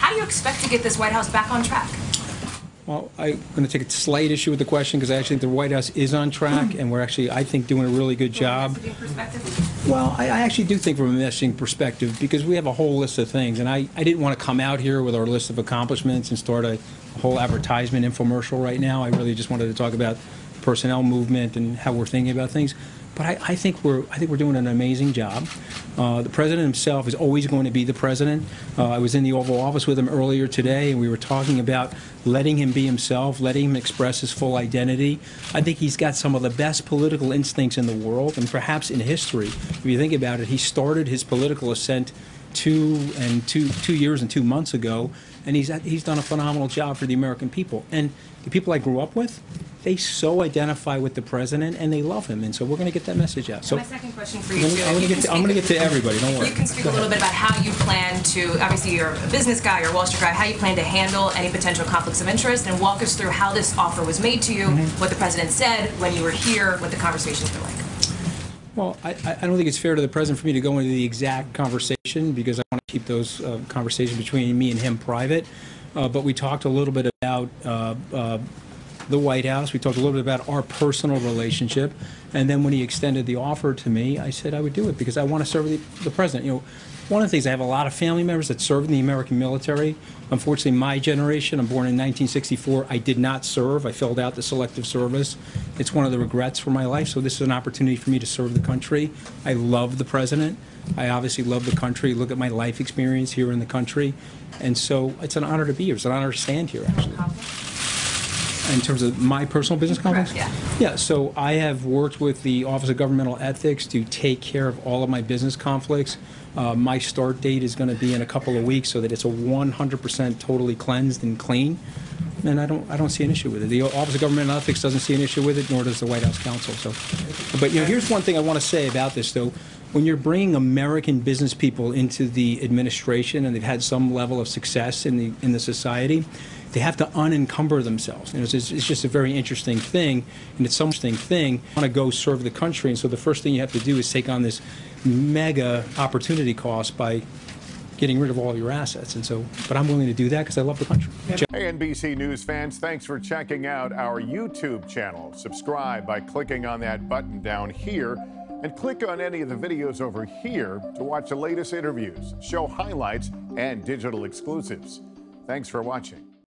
How do you expect to get this White House back on track? Well, I'm going to take a slight issue with the question because I actually think the White House is on track, and we're actually, I think, doing a really good job. From a messaging perspective? Well, I actually do think from a messaging perspective, because we have a whole list of things, and I didn't want to come out here with our list of accomplishments and start a whole advertisement infomercial right now. I really just wanted to talk about personnel movement and how we're thinking about things. But I think we're doing an amazing job. The president himself is always going to be the president. I was in the Oval Office with him earlier today, and we were talking about letting him be himself, letting him express his full identity. I think he's got some of the best political instincts in the world, and perhaps in history. If you think about it, he started his political ascent two years and 2 months ago, and he's done a phenomenal job for the American people. And the people I grew up with, they so identify with the president, and they love him, and so we're going to get that message out. So my second question for you, too. I'm going to get to everybody. Don't worry. You can speak a little bit about how you plan to, obviously you're a business guy, you're a Wall Street guy, how you plan to handle any potential conflicts of interest, and walk us through how this offer was made to you, what the president said when you were here, what the conversations were like. Well, I don't think it's fair to the president for me to go into the exact conversation because I want to keep those conversations between me and him private. But we talked a little bit about the White House. We talked a little bit about our personal relationship. And then when he extended the offer to me, I said I would do it because I want to serve the president. You know, one of the things, I have a lot of family members that served in the American military. Unfortunately, my generation, I'm born in 1964, I did not serve. I filled out the selective service. It's one of the regrets for my life, so this is an opportunity for me to serve the country. I love the president. I obviously love the country. Look at my life experience here in the country. And so it's an honor to be here. It's an honor to stand here, actually. In terms of my personal business conflicts? Yeah, so I have worked with the Office of Governmental Ethics to take care of all of my business conflicts. My start date is going to be in a couple of weeks so that it's a 100% totally cleansed and clean. And I don't see an issue with it. The Office of Governmental Ethics doesn't see an issue with it, nor does the White House counsel. So, but you know, here's one thing I want to say about this, though. When you're bringing American business people into the administration and they've had some level of success in the society, they have to unencumber themselves. You know, it's just a very interesting thing, and it's some interesting thing. You want to go serve the country, and so the first thing you have to do is take on this mega opportunity cost by getting rid of all your assets. And so, but I'm willing to do that because I love the country. Hey, NBC News fans, thanks for checking out our YouTube channel. Subscribe by clicking on that button down here, and click on any of the videos over here to watch the latest interviews, show highlights, and digital exclusives. Thanks for watching.